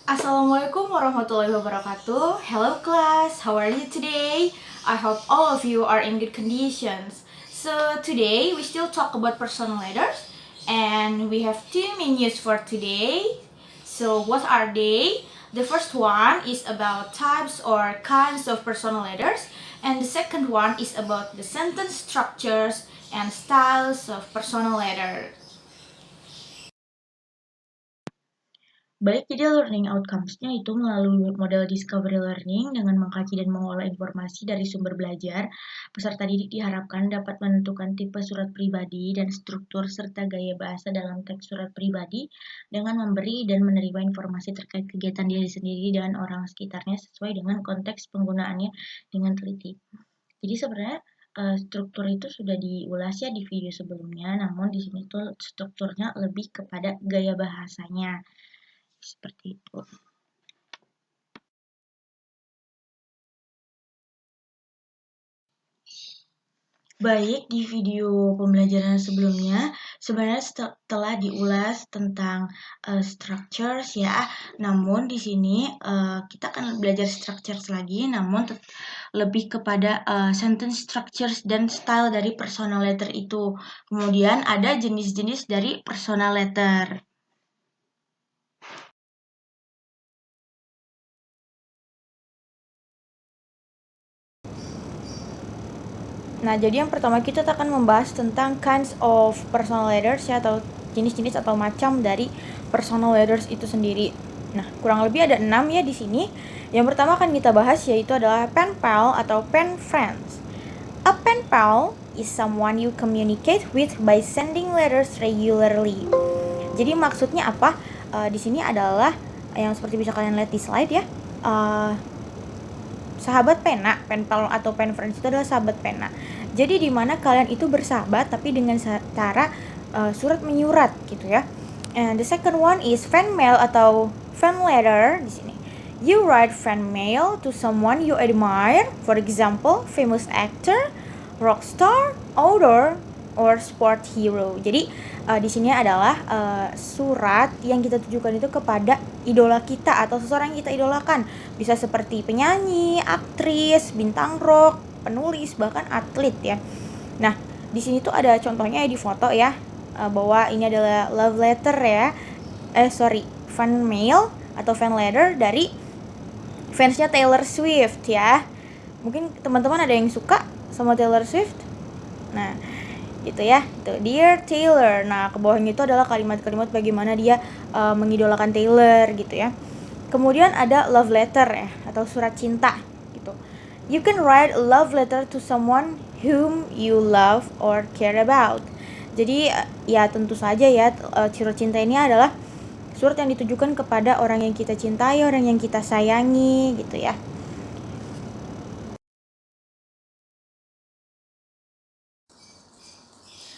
Assalamualaikum warahmatullahi wabarakatuh. Hello class, how are you today? I hope all of you are in good conditions. So today we still talk about personal letters and we have two menus for today. So what are they? The first one is about types or kinds of personal letters and the second one is about the sentence structures and styles of personal letters. Baik, jadi learning outcomes-nya itu melalui model discovery learning dengan mengkaji dan mengolah informasi dari sumber belajar. Peserta didik diharapkan dapat menentukan tipe surat pribadi dan struktur serta gaya bahasa dalam teks surat pribadi dengan memberi dan menerima informasi terkait kegiatan diri sendiri dan orang sekitarnya sesuai dengan konteks penggunaannya dengan teliti. Jadi sebenarnya struktur itu sudah diulas ya di video sebelumnya, namun di sini tuh strukturnya lebih kepada gaya bahasanya. Seperti itu. Baik, di video pembelajaran sebelumnya sebenarnya telah diulas tentang structures ya. Namun di sini kita akan belajar structures lagi, namun lebih kepada sentence structures dan style dari personal letter itu. Kemudian ada jenis-jenis dari personal letter. Nah, jadi yang pertama kita akan membahas tentang kinds of personal letters ya, atau jenis-jenis atau macam dari personal letters itu sendiri. Nah, kurang lebih ada 6 ya di sini. Yang pertama akan kita bahas yaitu adalah pen pal atau pen friends. A pen pal is someone you communicate with by sending letters regularly. Jadi maksudnya apa? Di sini adalah yang seperti bisa kalian lihat di slide ya. Sahabat pena, pen pal atau pen friends itu adalah sahabat pena. Jadi di mana kalian itu bersahabat tapi dengan cara surat menyurat gitu ya. And the second one is fan mail atau fan letter di sini. You write fan mail to someone you admire, for example, famous actor, rock star, author, or sport hero. Jadi di sini adalah surat yang kita tujukan itu kepada idola kita atau seseorang yang kita idolakan. Bisa seperti penyanyi, aktris, bintang rock, penulis, bahkan atlet ya. Nah, di sini tuh ada contohnya di foto ya, bahwa ini adalah love letter ya. Fan mail atau fan letter dari fansnya Taylor Swift ya. Mungkin teman-teman ada yang suka sama Taylor Swift. Nah, gitu ya. Itu Dear Taylor. Nah, ke bawahnya itu adalah kalimat-kalimat bagaimana dia mengidolakan Taylor gitu ya. Kemudian ada love letter ya, atau surat cinta gitu. You can write a love letter to someone whom you love or care about. Jadi ya tentu saja ya, surat cinta ini adalah surat yang ditujukan kepada orang yang kita cintai, orang yang kita sayangi gitu ya.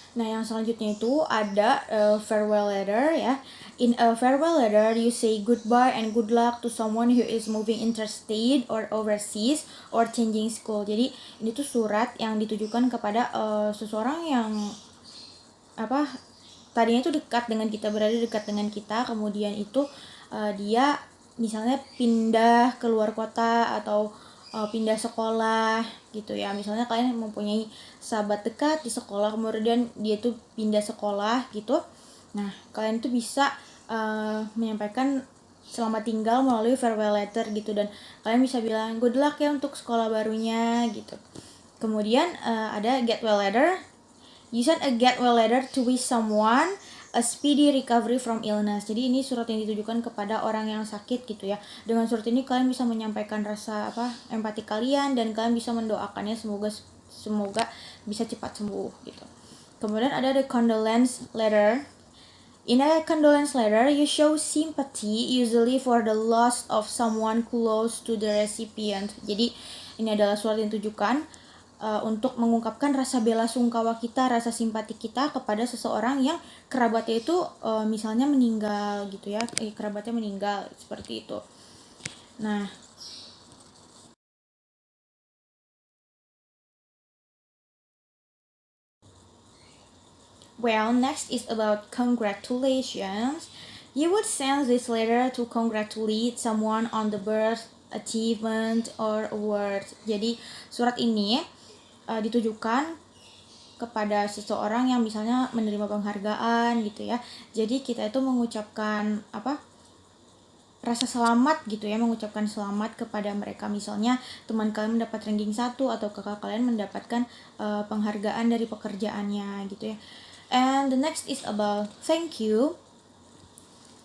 Nah, yang selanjutnya itu ada farewell letter ya. In a farewell letter, you say goodbye and good luck to someone who is moving interstate or overseas or changing school. Jadi, ini tuh surat yang ditujukan kepada seseorang yang tadinya itu dekat dengan kita, berada dekat dengan kita, kemudian itu dia misalnya pindah ke luar kota atau pindah sekolah gitu ya. Misalnya kalian mempunyai sahabat dekat di sekolah, kemudian dia tuh pindah sekolah gitu. Nah, kalian tuh bisa menyampaikan selamat tinggal melalui farewell letter gitu, dan kalian bisa bilang good luck ya untuk sekolah barunya gitu. Kemudian ada get well letter. You send a get well letter to wish someone a speedy recovery from illness. Jadi ini surat yang ditujukan kepada orang yang sakit gitu ya. Dengan surat ini kalian bisa menyampaikan rasa empati kalian, dan kalian bisa mendoakannya semoga bisa cepat sembuh gitu. Kemudian ada the condolence letter. In a condolence letter, you show sympathy usually for the loss of someone close to the recipient. Jadi ini adalah surat yang ditujukan untuk mengungkapkan rasa bela sungkawa kita, rasa simpati kita kepada seseorang yang kerabatnya itu misalnya meninggal gitu ya, kerabatnya meninggal seperti itu. Nah, well, next is about congratulations. You would send this letter to congratulate someone on the birth, achievement, or award. Jadi surat ini ditujukan kepada seseorang yang misalnya menerima penghargaan gitu ya. Jadi kita itu mengucapkan rasa selamat gitu ya, mengucapkan selamat kepada mereka. Misalnya teman kalian mendapat ranking 1 atau kakak kalian mendapatkan penghargaan dari pekerjaannya gitu ya. And the next is about thank you.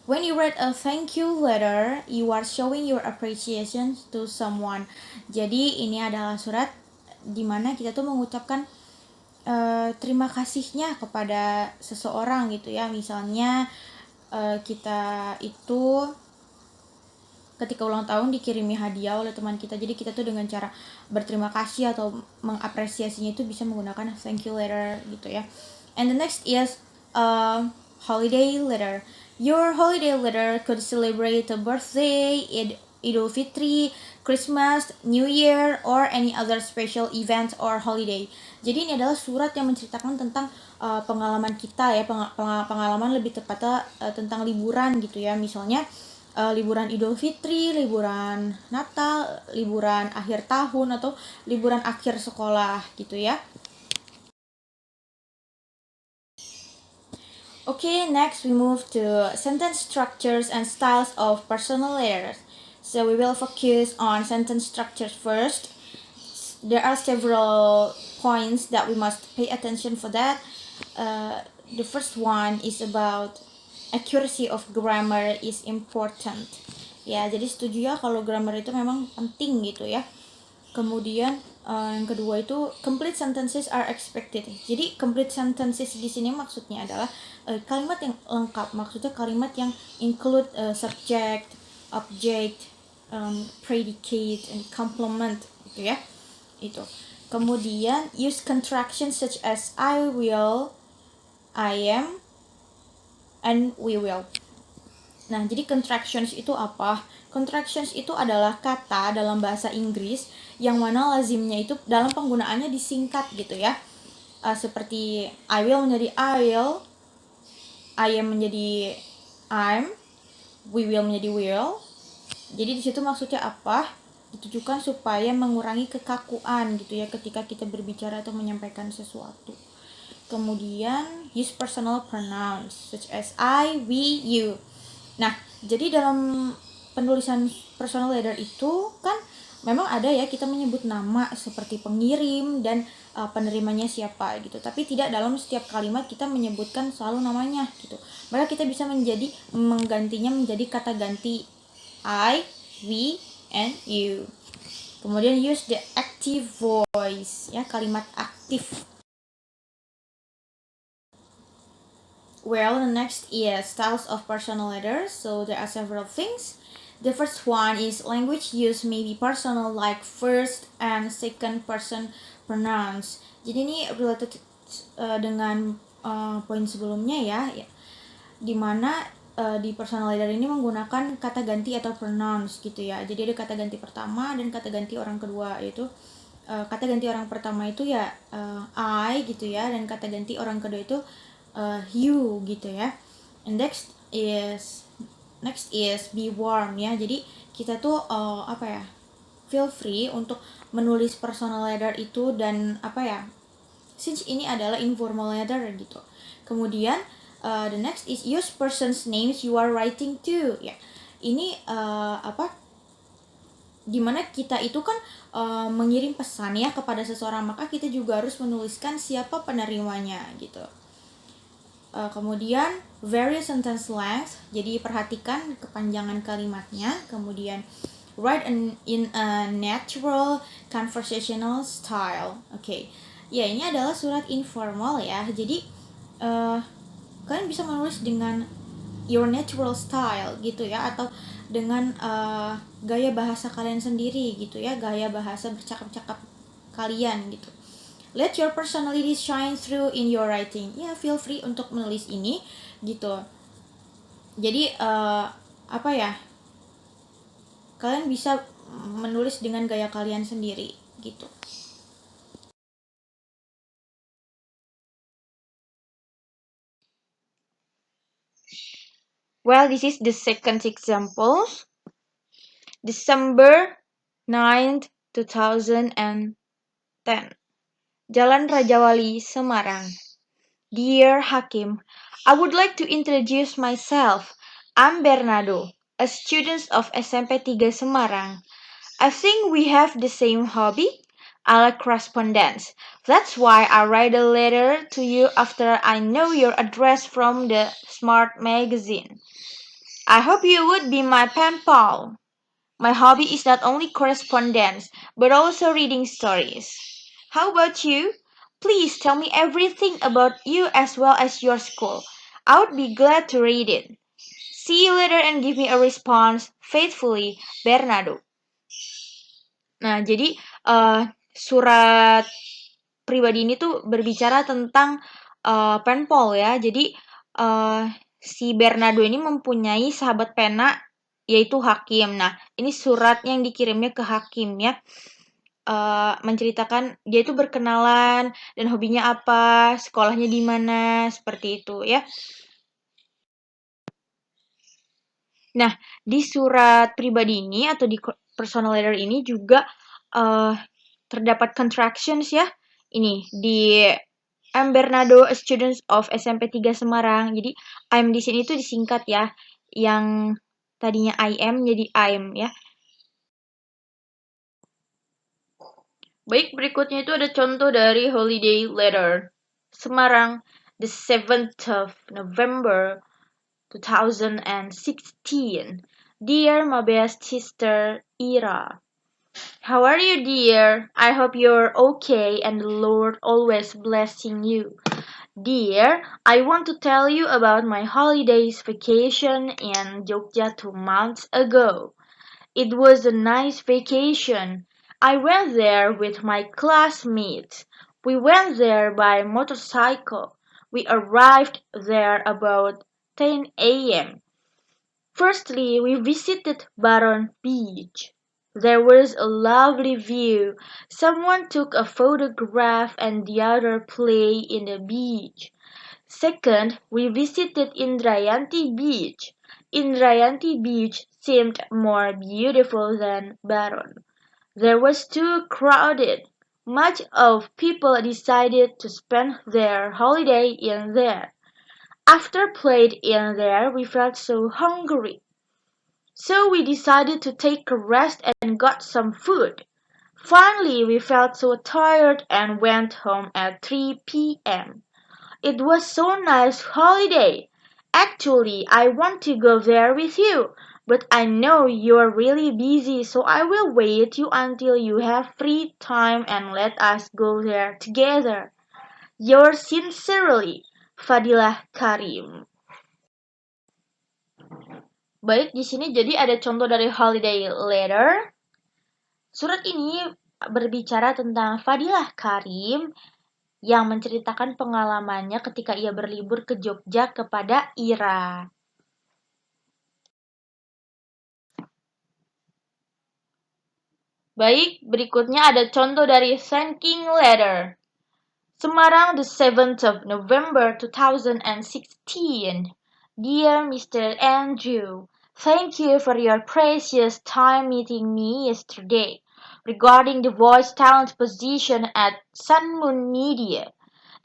When you write a thank you letter, you are showing your appreciation to someone. Jadi ini adalah surat dimana kita tuh mengucapkan terima kasihnya kepada seseorang gitu ya. Misalnya kita itu ketika ulang tahun dikirimi hadiah oleh teman kita, jadi kita tuh dengan cara berterima kasih atau mengapresiasinya itu bisa menggunakan thank you letter gitu ya. And the next is holiday letter. Your holiday letter could celebrate a birthday, Idul Fitri, Christmas, New Year, or any other special event or holiday. Jadi ini adalah surat yang menceritakan tentang pengalaman kita ya, pengalaman lebih tepatnya tentang liburan gitu ya. Misalnya liburan Idul Fitri, liburan Natal, liburan akhir tahun, atau liburan akhir sekolah gitu ya. Okay, next we move to sentence structures and styles of personal letters. So we will focus on sentence structures first. There are several points that we must pay attention for that. The first one is about accuracy of grammar is important. Ya, jadi setuju ya kalau grammar itu memang penting gitu ya. Kemudian yang kedua itu complete sentences are expected. Jadi complete sentences di sini maksudnya adalah kalimat yang lengkap. Maksudnya kalimat yang include subject, object, predicate, and complement gitu ya. Itu. Kemudian use contractions such as I will, I am, and we will. Nah, jadi contractions itu apa? Contractions itu adalah kata dalam bahasa Inggris yang mana lazimnya itu dalam penggunaannya disingkat gitu ya. Seperti I will menjadi I will, I am menjadi I'm, we will menjadi will. Jadi di situ maksudnya apa? Ditujukan supaya mengurangi kekakuan gitu ya ketika kita berbicara atau menyampaikan sesuatu. Kemudian use personal pronouns such as I, we, you. Nah, jadi dalam penulisan personal letter itu kan memang ada ya kita menyebut nama seperti pengirim dan penerimanya siapa gitu. Tapi tidak dalam setiap kalimat kita menyebutkan selalu namanya gitu. Maka kita bisa menggantinya menjadi kata ganti I, we, and you. Kemudian use the active voice ya, kalimat aktif. Well, the next is styles of personal letters. So there are several things. The first one is language use may be personal, like first and second person pronouns. Jadi ini related dengan poin sebelumnya ya, dimana di personal letter ini menggunakan kata ganti atau pronouns gitu ya. Jadi ada kata ganti pertama dan kata ganti orang kedua, yaitu kata ganti orang pertama itu ya I gitu ya, dan kata ganti orang kedua itu you gitu ya. And next is be warm ya. Jadi kita tuh feel free untuk menulis personal letter itu, dan since ini adalah informal letter gitu. Kemudian the next is use person's names you are writing to ya. Ini dimana kita itu kan mengirim pesan ya kepada seseorang, maka kita juga harus menuliskan siapa penerimanya gitu. Kemudian various sentence length, jadi perhatikan kepanjangan kalimatnya. Kemudian write in a natural conversational style. Oke. Ya, ini adalah surat informal ya. Jadi kalian bisa menulis dengan your natural style gitu ya, atau dengan gaya bahasa kalian sendiri gitu ya, gaya bahasa bercakap-cakap kalian gitu. Let your personality shine through in your writing. Ya, feel free untuk menulis ini gitu. Jadi kalian bisa menulis dengan gaya kalian sendiri gitu. Well, this is the second example. December 9th, 2010. Jalan Rajawali, Semarang. Dear Hakim, I would like to introduce myself. I'm Bernardo, a student of SMP 3 Semarang. I think we have the same hobby. I like correspondence. That's why I write a letter to you after I know your address from the Smart magazine. I hope you would be my pen pal. My hobby is not only correspondence, but also reading stories. How about you? Please tell me everything about you as well as your school. I would be glad to read it. See you later and give me a response. Faithfully, Bernardo. Nah, jadi surat pribadi ini tuh berbicara tentang penpal ya. Jadi si Bernardo ini mempunyai sahabat pena yaitu Hakim. Nah, ini surat yang dikirimnya ke Hakim ya. Menceritakan dia itu berkenalan dan hobinya apa, sekolahnya di mana, seperti itu ya. Nah, di surat pribadi ini atau di personal letter ini juga terdapat contractions ya. Ini di I'm Bernardo, a student of SMP 3 Semarang. Jadi I'm di sini tuh disingkat ya. Yang tadinya I am jadi I'm ya. Baik, berikutnya itu ada contoh dari holiday letter. Semarang, the 7th of November 2016. Dear my best sister, Ira. How are you, dear? I hope you're okay and the Lord always blessing you. Dear, I want to tell you about my holidays vacation in Jogja 2 months ago. It was a nice vacation. I went there with my classmates. We went there by motorcycle. We arrived there about 10 a.m. Firstly, we visited Baron Beach. There was a lovely view. Someone took a photograph and the other played in the beach. Second, we visited Indrayanti Beach. Indrayanti Beach seemed more beautiful than Baron. There was too crowded. Much of people decided to spend their holiday in there. After played in there, we felt so hungry. So we decided to take a rest and got some food. Finally, we felt so tired and went home at 3 p.m. It was so nice holiday. Actually, I want to go there with you, but I know you're really busy, so I will wait you until you have free time and let us go there together. Yours sincerely, Fadilah Karim. Baik, di sini jadi ada contoh dari holiday letter. Surat ini berbicara tentang Fadilah Karim yang menceritakan pengalamannya ketika ia berlibur ke Jogja kepada Ira. Baik, berikutnya ada contoh dari thanking letter. Semarang, the 7th of November 2016. Dear Mr. Andrew, thank you for your precious time meeting me yesterday regarding the voice talent position at Sun Moon Media.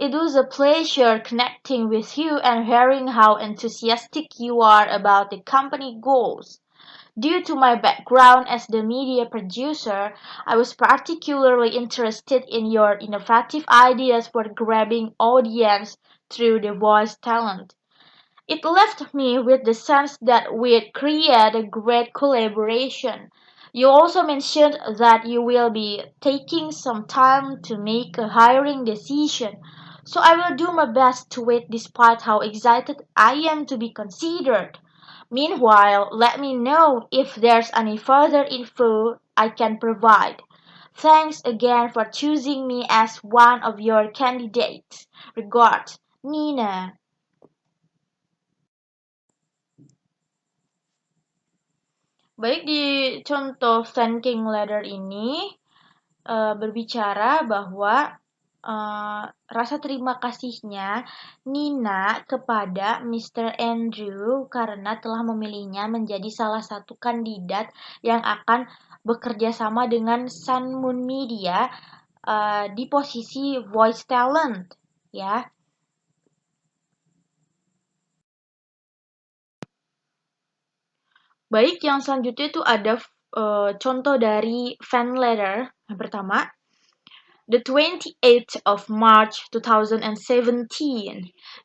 It was a pleasure connecting with you and hearing how enthusiastic you are about the company goals. Due to my background as the media producer, I was particularly interested in your innovative ideas for grabbing audience through the voice talent. It left me with the sense that we'd create a great collaboration. You also mentioned that you will be taking some time to make a hiring decision, so I will do my best to wait despite how excited I am to be considered. Meanwhile, let me know if there's any further info I can provide. Thanks again for choosing me as one of your candidates. Regards, Nina. Baik, di contoh thanking letter ini berbicara bahwa rasa terima kasihnya Nina kepada Mr. Andrew karena telah memilihnya menjadi salah satu kandidat yang akan bekerja sama dengan Sun Moon Media di posisi voice talent, ya. Baik, yang selanjutnya itu ada contoh dari fan letter. Yang pertama, the 28th of March 2017.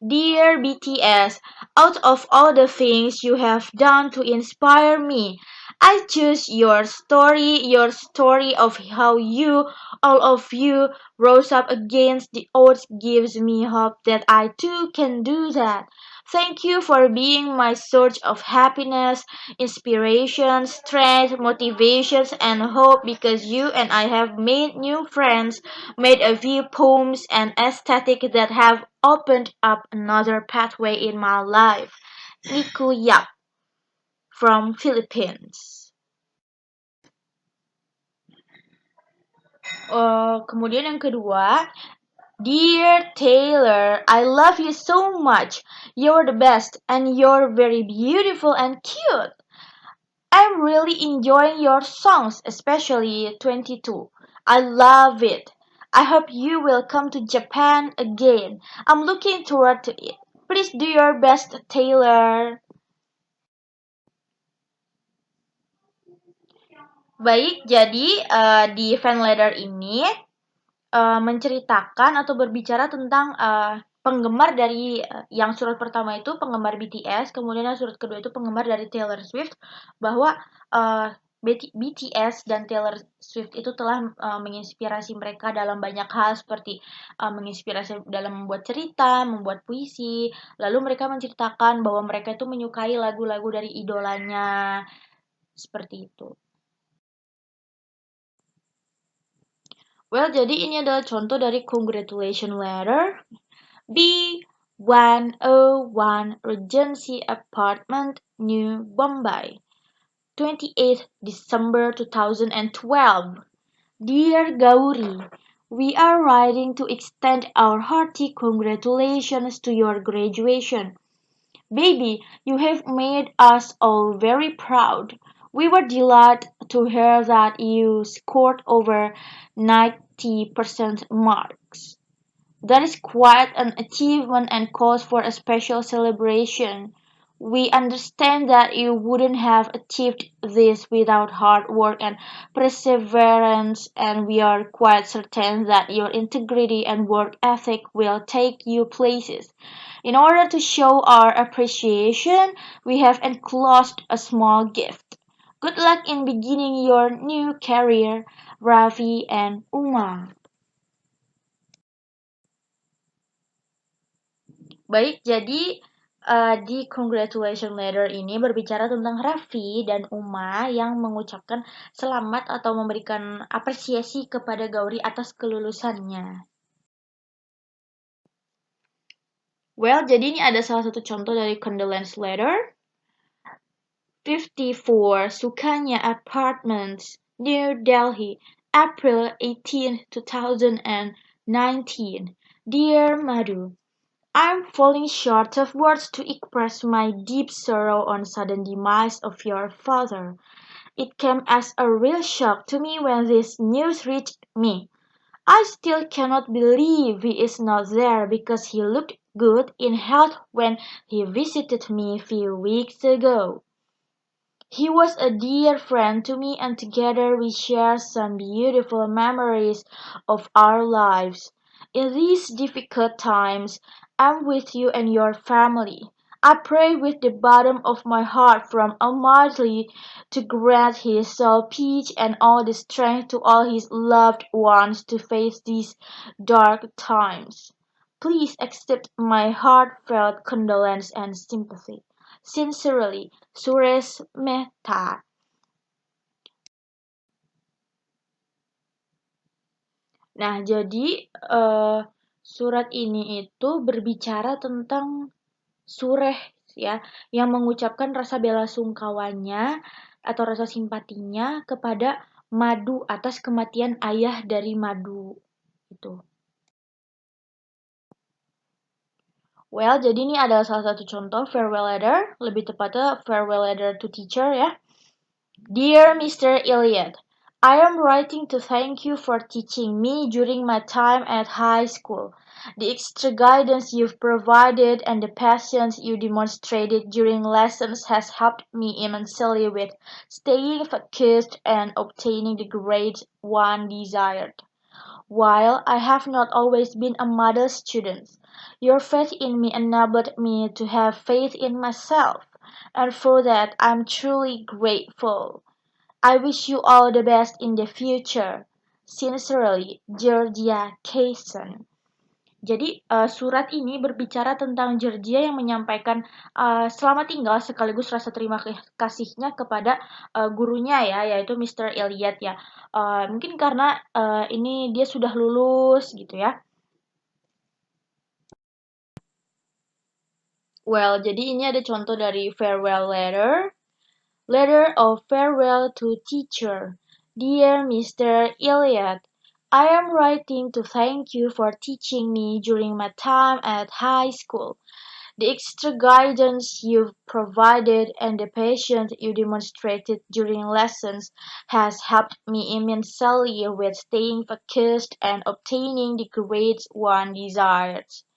Dear BTS, out of all the things you have done to inspire me, I choose your story of how you, all of you, rose up against the odds gives me hope that I too can do that. Thank you for being my source of happiness, inspiration, strength, motivations, and hope because you and I have made new friends, made a few poems and aesthetic that have opened up another pathway in my life. Niku Yap from Philippines. Kemudian yang kedua, Dear Taylor, I love you so much. You're the best and you're very beautiful and cute. I'm really enjoying your songs, especially 22. I love it. I hope you will come to Japan again. I'm looking forward to it. Please do your best, Taylor. Baik, jadi di fan letter ini menceritakan atau berbicara tentang penggemar dari yang surat pertama itu penggemar BTS, kemudian yang surat kedua itu penggemar dari Taylor Swift, bahwa BTS dan Taylor Swift itu telah menginspirasi mereka dalam banyak hal seperti menginspirasi dalam membuat cerita, membuat puisi, lalu mereka menceritakan bahwa mereka itu menyukai lagu-lagu dari idolanya, seperti itu. Well, jadi ini adalah contoh dari congratulation letter. B101 Regency Apartment, New Bombay, 28 December 2012. Dear Gauri, we are writing to extend our hearty congratulations to your graduation. Baby, you have made us all very proud. We were delighted to hear that you scored over 90% marks. That is quite an achievement and calls for a special celebration. We understand that you wouldn't have achieved this without hard work and perseverance, and we are quite certain that your integrity and work ethic will take you places. In order to show our appreciation, we have enclosed a small gift. Good luck in beginning your new career, Ravi and Uma. Baik, jadi di congratulation letter ini berbicara tentang Raffi dan Uma yang mengucapkan selamat atau memberikan apresiasi kepada Gauri atas kelulusannya. Well, jadi ini ada salah satu contoh dari condolence letter. 54 Sukanya Apartments, New Delhi, April 18, 2019. Dear Madhu, I'm falling short of words to express my deep sorrow on sudden demise of your father. It came as a real shock to me when this news reached me. I still cannot believe he is not there because he looked good in health when he visited me a few weeks ago. He was a dear friend to me and together we shared some beautiful memories of our lives. In these difficult times, I'm with you and your family. I pray with the bottom of my heart from Almighty to grant his soul peace and all the strength to all his loved ones to face these dark times. Please accept my heartfelt condolence and sympathy. Sincerely, Suresh Mehta. Nah, jadi surat ini itu berbicara tentang Sureh ya, yang mengucapkan rasa bela sungkawanya atau rasa simpatinya kepada Madu atas kematian ayah dari Madu itu. Well, jadi ini adalah salah satu contoh farewell letter, lebih tepatnya farewell letter to teacher ya. Dear Mr. Elliot, I am writing to thank you for teaching me during my time at high school. The extra guidance you've provided and the patience you demonstrated during lessons has helped me immensely with staying focused and obtaining the grades one desired. While I have not always been a model student, your faith in me enabled me to have faith in myself, and for that I am truly grateful. I wish you all the best in the future. Sincerely, Georgia Kaysen. Jadi surat ini berbicara tentang Georgia yang menyampaikan selamat tinggal sekaligus rasa terima kasihnya kepada gurunya ya, yaitu Mr. Elliot ya. Mungkin karena ini dia sudah lulus gitu ya. Well, jadi ini ada contoh dari farewell letter. Letter of farewell to teacher. Dear Mr. Elliot, I am writing to thank you for teaching me during my time at high school. The extra guidance you've provided and the patience you demonstrated during lessons has helped me immensely with staying focused and obtaining the grades one desires.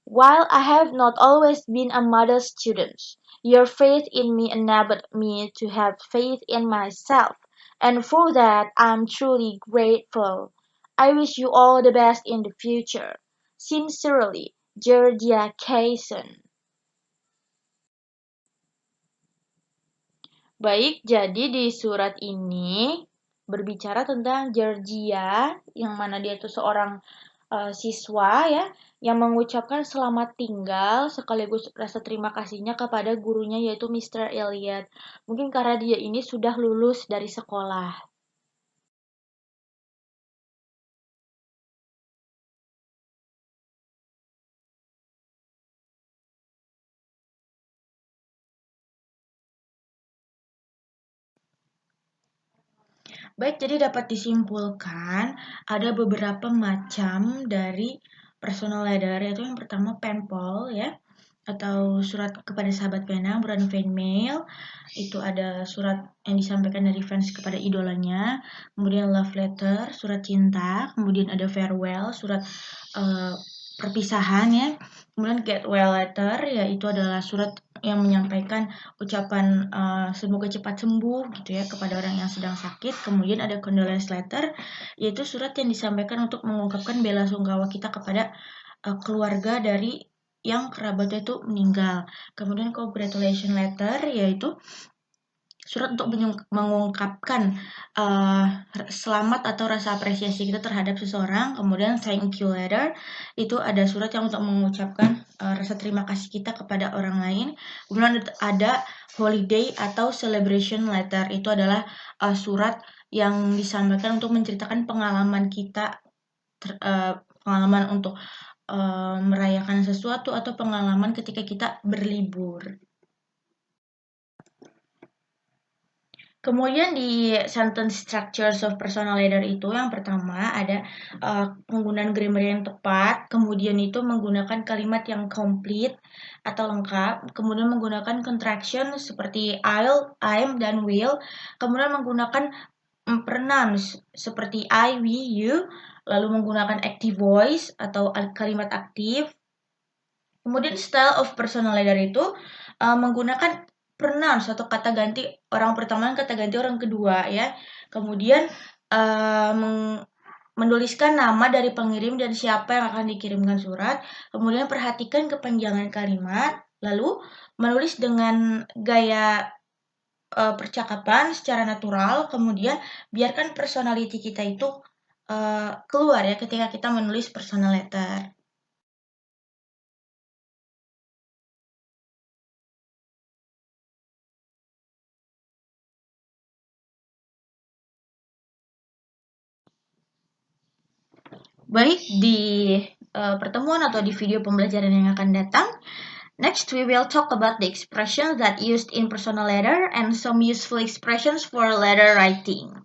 While I have not always been a model student, your faith in me enabled me to have faith in myself, and for that I am truly grateful. I wish you all the best in the future. Sincerely, Georgia Kaysen. Baik, jadi di surat ini berbicara tentang Georgia, yang mana dia itu seorang siswa ya, yang mengucapkan selamat tinggal sekaligus rasa terima kasihnya kepada gurunya yaitu Mr. Elliot. Mungkin karena dia ini sudah lulus dari sekolah. Baik, jadi dapat disimpulkan ada beberapa macam dari personal letter, yaitu yang pertama penpal ya, atau surat kepada sahabat pena berupa fan mail. Itu ada surat yang disampaikan dari fans kepada idolanya, kemudian love letter, surat cinta, kemudian ada farewell, surat perpisahan ya, kemudian get well letter, yaitu adalah surat yang menyampaikan ucapan semoga cepat sembuh gitu ya kepada orang yang sedang sakit. Kemudian ada condolence letter, yaitu surat yang disampaikan untuk mengungkapkan bela sungkawa kita kepada keluarga dari yang kerabatnya itu meninggal. Kemudian congratulation letter, yaitu surat untuk mengungkapkan selamat atau rasa apresiasi kita terhadap seseorang. Kemudian thank you letter, itu ada surat yang untuk mengucapkan rasa terima kasih kita kepada orang lain. Kemudian ada holiday atau celebration letter, itu adalah surat yang disampaikan untuk menceritakan pengalaman kita, pengalaman untuk merayakan sesuatu atau pengalaman ketika kita berlibur. Kemudian di sentence structures of personal letter itu yang pertama ada penggunaan grammar yang tepat, kemudian itu menggunakan kalimat yang complete atau lengkap, kemudian menggunakan contraction seperti I'll, I'm, dan will, kemudian menggunakan pronouns seperti I, we, you, lalu menggunakan active voice atau kalimat aktif. Kemudian style of personal letter itu menggunakan pronouns atau kata ganti orang pertama dan kata ganti orang kedua ya. Kemudian menuliskan nama dari pengirim dan siapa yang akan dikirimkan surat. Kemudian perhatikan kepanjangan kalimat, lalu menulis dengan gaya percakapan secara natural. Kemudian biarkan personality kita itu keluar ya ketika kita menulis personal letter. Baik, di pertemuan atau di video pembelajaran yang akan datang, next we will talk about the expressions that used in personal letter and some useful expressions for letter writing.